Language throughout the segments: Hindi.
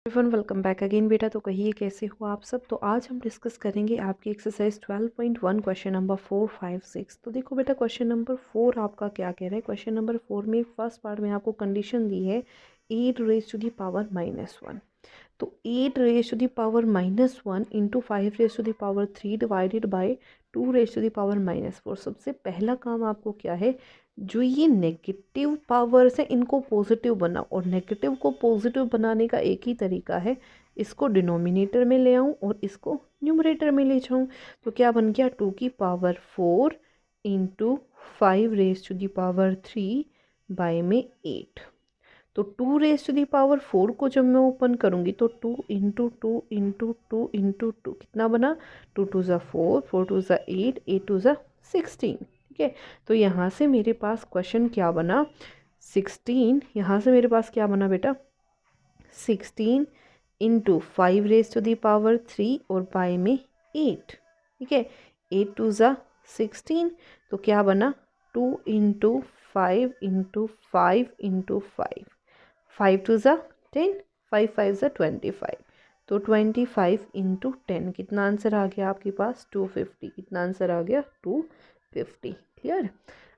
एवरीवन वेलकम बैक अगेन बेटा। तो कहिए कैसे हो आप सब। तो आज हम डिस्कस करेंगे आपकी एक्सरसाइज 12.1 क्वेश्चन नंबर 4, 5, 6। तो देखो बेटा क्वेश्चन नंबर 4 आपका क्या कह रहा है। क्वेश्चन नंबर 4 में फर्स्ट पार्ट में आपको कंडीशन दी है 8 रेज टू दी पावर -1। तो 8 raise to the power -1 into 5 raise to the power 3 divided by 2 raise to the power -4। सबसे पहला काम आपको क्या है, जो ये नेगेटिव पावर्स है इनको पॉजिटिव बनाओ। और नेगेटिव को पॉजिटिव बनाने का एक ही तरीका है, इसको डिनोमिनेटर में ले आऊँ और इसको न्यूमरेटर में ले जाऊँ। तो क्या बन गया 2 की power 4 into 5 raise to the power 3 by में 8। तो 2 रेज टू दी पावर 4 को जब मैं ओपन करूँगी तो 2 इंटू 2 इंटू 2 इंटू 2 कितना बना, 2 2 ज़ा 4, 4 2 ज़ा 8, 8 2 ज़ा 16। ठीक है, तो यहाँ से मेरे पास क्वेश्चन क्या बना 16। यहाँ से मेरे पास क्या बना बेटा 16 into 5 raise to the power 3 और बाय में 8। ठीक है, 8 2 ज़ा 16। तो क्या बना 2 इंटू 5 इंटू 5 इंटू 5, 5 2 ज़ा 10, 5 5 ज़ा 25। तो 25 इंटू 10 कितना आंसर आ गया आपके पास 250। कितना आंसर आ गया 250। क्लियर।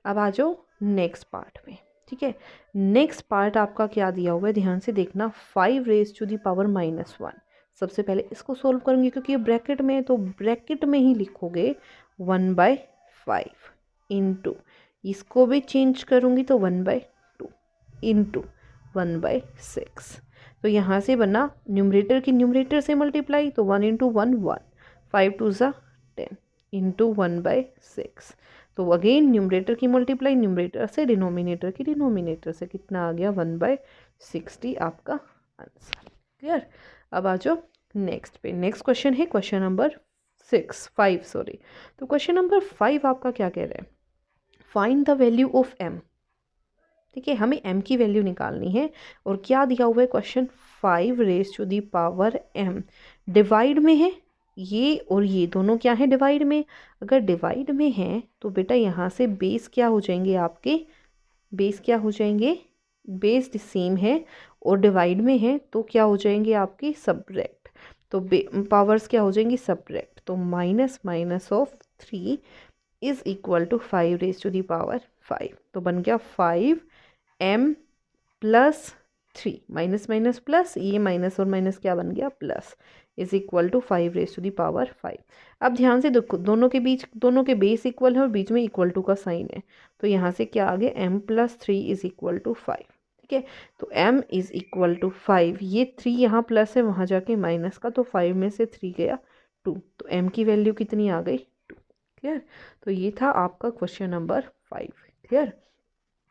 अब आ जाओ नेक्स्ट पार्ट में। ठीक है, नेक्स्ट पार्ट आपका क्या दिया हुआ है, ध्यान से देखना। 5 रेज टू दी पावर -1। सबसे पहले इसको सोल्व करूँगी क्योंकि ये ब्रैकेट में है, तो ब्रैकेट में ही लिखोगे 1/5 इंटू, इसको भी चेंज करूँगी तो 1/2 इंटू 1/6। तो यहाँ से बना न्यूमरेटर की न्यूमरेटर से मल्टीप्लाई, तो 1 इंटू 1 1, 5 2 ज़ा 10 इंटू 1/6। तो अगेन न्यूमरेटर की मल्टीप्लाई न्यूमरेटर से, डिनोमिनेटर की डिनोमिनेटर से। कितना आ गया 1/60 आपका आंसर। क्लियर। अब आ जाओ नेक्स्ट पे। नेक्स्ट क्वेश्चन है क्वेश्चन नंबर 5 सॉरी। तो क्वेश्चन नंबर 5 आपका क्या कह रहा है, find the value of m। ठीक है, हमें m की वैल्यू निकालनी है। और क्या दिया हुआ है question 5 raise to the power m divide में है। ये और ये दोनों क्या है डिवाइड में। अगर डिवाइड में है तो बेटा यहाँ से बेस क्या हो जाएंगे आपके, बेस क्या हो जाएंगे, बेस सेम है और डिवाइड में है तो क्या हो जाएंगे आपके सब्ट्रैक्ट। तो पावर्स क्या हो जाएंगी सब्ट्रैक्ट। तो minus minus of 3 is equal to 5 raise to the power 5। तो बन गया 5m plus 3, minus minus plus, ये माइनस और माइनस क्या बन गया plus, is equal to 5 raise to the power 5। अब ध्यान से देखो दोनों के बीच, दोनों के बेस इक्वल है और बीच में इक्वल टू का साइन है। तो यहाँ से क्या आ गया m plus 3 is equal to 5। ठीक है, तो m इज इक्वल टू 5। ये 3 यहाँ प्लस है, वहाँ जाके माइनस का, तो 5 में से 3 गया 2। तो m की वैल्यू कितनी आ गई 2। क्लियर। तो ये था आपका क्वेश्चन नंबर 5। क्लियर।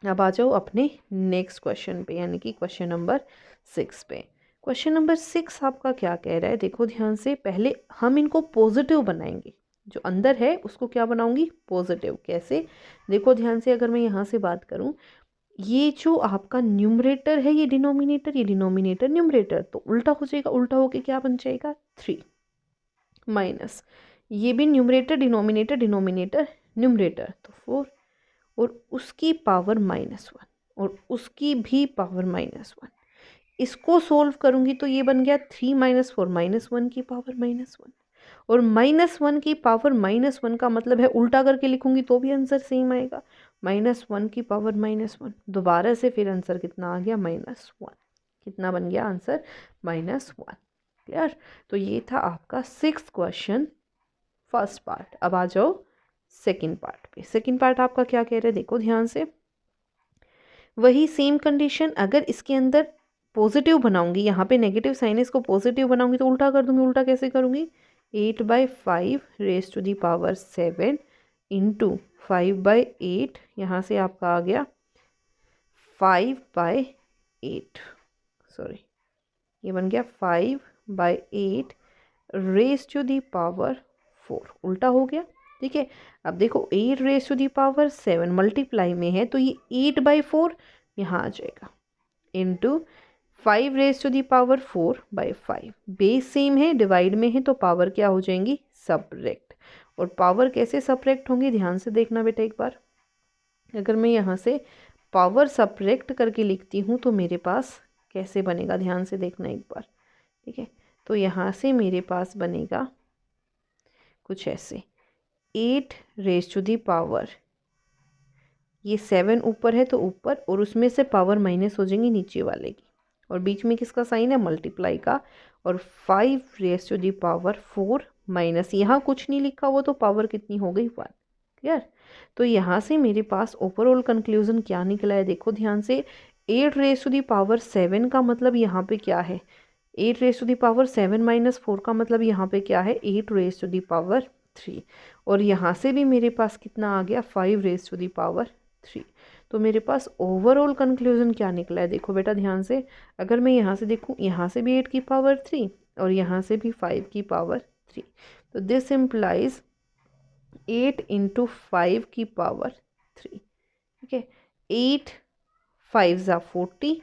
अब आ जाओ अपने नेक्स्ट क्वेश्चन पे, यानी कि क्वेश्चन नंबर 6 पे। क्वेश्चन नंबर 6 आपका क्या कह रहा है, देखो ध्यान से। पहले हम इनको पॉजिटिव बनाएंगे, जो अंदर है उसको क्या बनाऊंगी पॉजिटिव। कैसे, देखो ध्यान से। अगर मैं यहाँ से बात करूँ, ये जो आपका न्यूमरेटर है ये डिनोमिनेटर, ये डिनोमिनेटर न्यूमरेटर, तो उल्टा हो जाएगा। उल्टा होके क्या बन जाएगा 3 माइनस, ये भी न्यूमरेटर डिनोमिनेटर, डिनोमिनेटर न्यूमरेटर, तो 4 और उसकी पावर -1 और उसकी भी पावर -1। इसको सोल्व करूंगी तो ये बन गया 3 - 4 -1 की पावर -1। और -1 की पावर -1 का मतलब है उल्टा करके लिखूंगी तो भी आंसर सेम आएगा, -1 की पावर -1। दोबारा से फिर आंसर कितना आ गया -1। कितना बन गया आंसर -1। क्लियर। तो ये था आपका 6th क्वेश्चन फर्स्ट पार्ट। अब आ जाओ सेकंड पार्ट पे। सेकंड पार्ट आपका क्या कह रहे हैं, देखो ध्यान से। वही सेम कंडीशन, अगर इसके अंदर पॉजिटिव बनाऊंगी, यहाँ पे नेगेटिव साइन है, इसको पॉजिटिव बनाऊंगी तो उल्टा कर दूंगी। उल्टा कैसे करूंगी, 8/5 raise to the power 7 into 5/8। यहाँ से आपका आ गया 5/8, सॉरी ये बन गया 5/8 रेज टू दी पावर 4। उल्टा हो गया। ठीक है, अब देखो 8 raise to the power 7 multiply में है तो ये 8/4 यहाँ आ जाएगा into 5 raise to the power 4/5। Base same है, डिवाइड में है तो पावर क्या हो जाएंगी सब्ट्रैक्ट। और पावर कैसे सब्ट्रैक्ट होंगी, ध्यान से देखना बेटा एक बार। अगर मैं यहाँ से पावर सब्ट्रैक्ट करके लिखती हूँ तो मेरे पास कैसे बनेगा, ध्यान से देखना एक बार। ठीक है। तो यहाँ से मेरे पास बनेगा कुछ ऐसे 8 रेज टू दी पावर, ये 7 ऊपर है तो ऊपर, और उसमें से पावर माइनस हो जाएंगी नीचे वाले की, और बीच में किसका साइन है, मल्टीप्लाई का, और 5 raise to the power 4 minus, यहाँ कुछ नहीं लिखा हुआ तो पावर कितनी हो गई 1। क्लियर। तो यहाँ से मेरे पास ओवरऑल कंक्लूजन क्या निकला है, देखो ध्यान से। 8 रेज टू दी पावर 7 का मतलब यहाँ पे क्या है, 8 raise to the power 7 minus 4 का मतलब यहाँ पे क्या है, 8 रेज टू दी पावर 3। और यहाँ से भी मेरे पास कितना आ गया, 5 रेज टू दी पावर 3। तो मेरे पास ओवरऑल कंक्लूजन क्या निकला है, देखो बेटा ध्यान से। अगर मैं यहाँ से देखूँ, यहाँ से भी 8 की पावर 3 और यहाँ से भी 5 की पावर 3, तो दिस इम्प्लाइज 8 इंटू 5 की पावर 3। ठीक है। 8 5 ज़ा 40,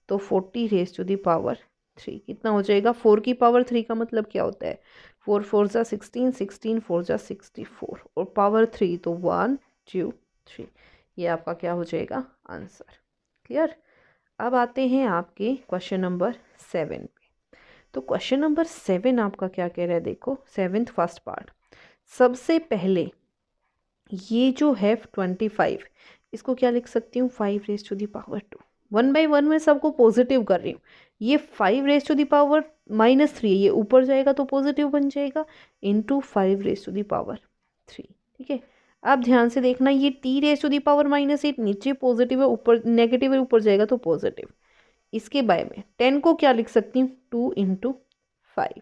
तो 40 रेज टू दी पावर 3 कितना हो जाएगा, 4 की पावर 3 का मतलब क्या होता है, 4 4 ज़ा 16, 16 4 ज़ा 64, और पावर 3 तो 1 2 3। ये आपका क्या हो जाएगा, आंसर। क्लियर। अब आते हैं आपके क्वेश्चन नंबर 7 पे। तो क्वेश्चन नंबर 7 आपका क्या कह रहा है, देखो 7th फर्स्ट पार्ट। सबसे पहले ये जो है 25, इसको क्या लिख सकती हूँ, 5 raise to the power 2। 1 by 1 में सबको पॉजिटिव कर रही हूँ। ये 5 रेज टू दी पावर -3, ये ऊपर जाएगा तो पॉजिटिव बन जाएगा, into 5 raise to the power 3। ठीक है। अब ध्यान से देखना, ये t raise to the power -8 नीचे पॉजिटिव है, ऊपर नेगेटिव है, ऊपर जाएगा तो पॉजिटिव। इसके बाय में 10 को क्या लिख सकती हूँ, 2 इंटू 5।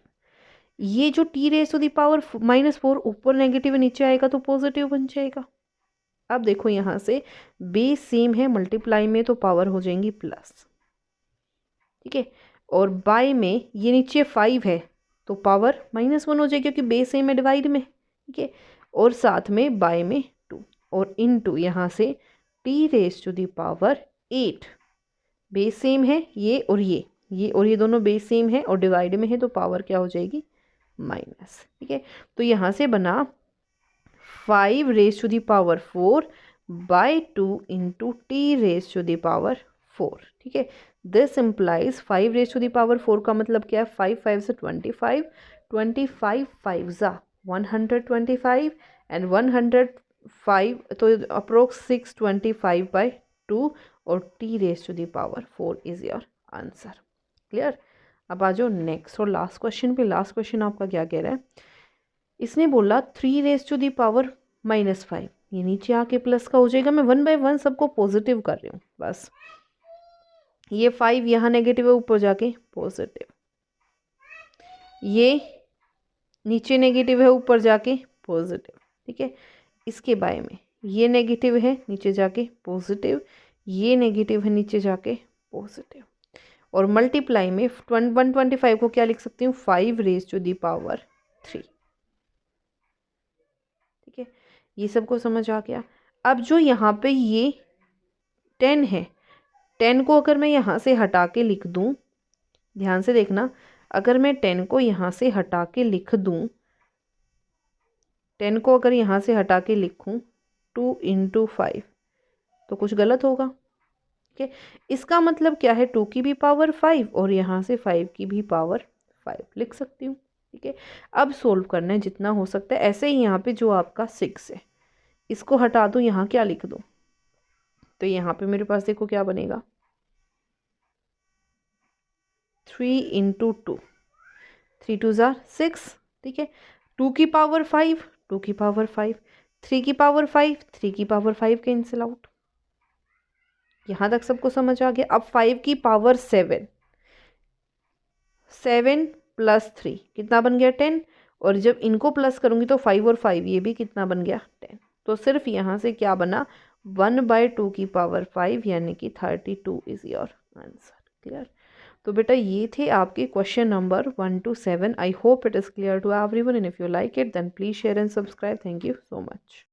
ये जो t raise to the power -4 ऊपर नेगेटिव है, नीचे आएगा तो पॉजिटिव बन जाएगा। अब देखो यहाँ से बेस सेम है, मल्टीप्लाई में तो पावर हो जाएंगी प्लस। ठीक है। और बाय में ये नीचे 5 है तो पावर -1 हो जाएगी, क्योंकि बेस सेम है डिवाइड में। ठीक है। और साथ में बाय में 2, और इनटू यहाँ से t raise to the power 8, base same है ये और ये और ये दोनों बेस सेम है और डिवाइड में है, तो पावर क्या हो जाएगी, माइनस। ठीक है। तो यहाँ से बना 5 raise to the power 4 by 2 into T raise to the power 4। ठीक है। This implies 5 raise to the power 4 का मतलब क्या है, 5 5 से 25, 25 5 ज़ा 125, एंड 105 तो अप्रोक्स 625 बाई 2, और T raise to the power 4 is your answer. Clear. अब आ जाओ नेक्स्ट और लास्ट क्वेश्चन पे। लास्ट क्वेश्चन आपका क्या कह रहा है, इसने बोला 3 रेज टू दी पावर -5, ये नीचे आके प्लस का हो जाएगा। मैं 1 बाई 1 सबको पॉजिटिव कर रही हूँ बस। ये 5 यहाँ नेगेटिव है, ऊपर जाके पॉजिटिव, ये नीचे नेगेटिव है, ऊपर जाके पॉजिटिव। ठीक है। इसके बाय में ये नेगेटिव है, नीचे जाके पॉजिटिव, ये नेगेटिव है, नीचे जाके पॉजिटिव, और मल्टीप्लाई में 125 को क्या लिख सकती हूँ, 5 रेज टू दी पावर 3। ठीक है। ये सबको समझ आ गया। अब जो यहाँ पे ये 10 है, 10 को अगर मैं यहाँ से हटा के लिख दूँ, ध्यान से देखना, अगर मैं 10 को यहाँ से हटा के लिख दूँ, 10 को अगर यहाँ से हटा के लिखूँ 2 इंटू 5, तो कुछ गलत होगा। ठीक है। इसका मतलब क्या है, 2 की भी पावर 5 और यहाँ से 5 की भी पावर 5 लिख सकती हूँ। ठीक है। अब सोल्व करना है जितना हो सकता है। ऐसे ही यहाँ पे जो आपका 6 है, इसको हटा दूँ, यहाँ क्या लिख दूँ, तो यहाँ पे मेरे पास देखो क्या बनेगा, 3 इंटू 2, 3 2 ज़ा 6। ठीक है। 2 की पावर 5, 2 की पावर 5, 3 की पावर 5, 3 की पावर 5 कैंसिल आउट। यहाँ तक सबको समझ आ गया। अब 5 की पावर 7, 7 प्लस 3 कितना बन गया, 10, और जब इनको प्लस करूँगी तो 5 और 5 ये भी कितना बन गया, 10। तो सिर्फ यहाँ से क्या बना, 1 बाई 2 की पावर 5, यानी कि 32 इज़ योर आंसर। क्लियर। तो बेटा ये थे आपके question number 1 to 7। I hope it is clear to everyone, and if you like it then please share and subscribe. Thank you so much.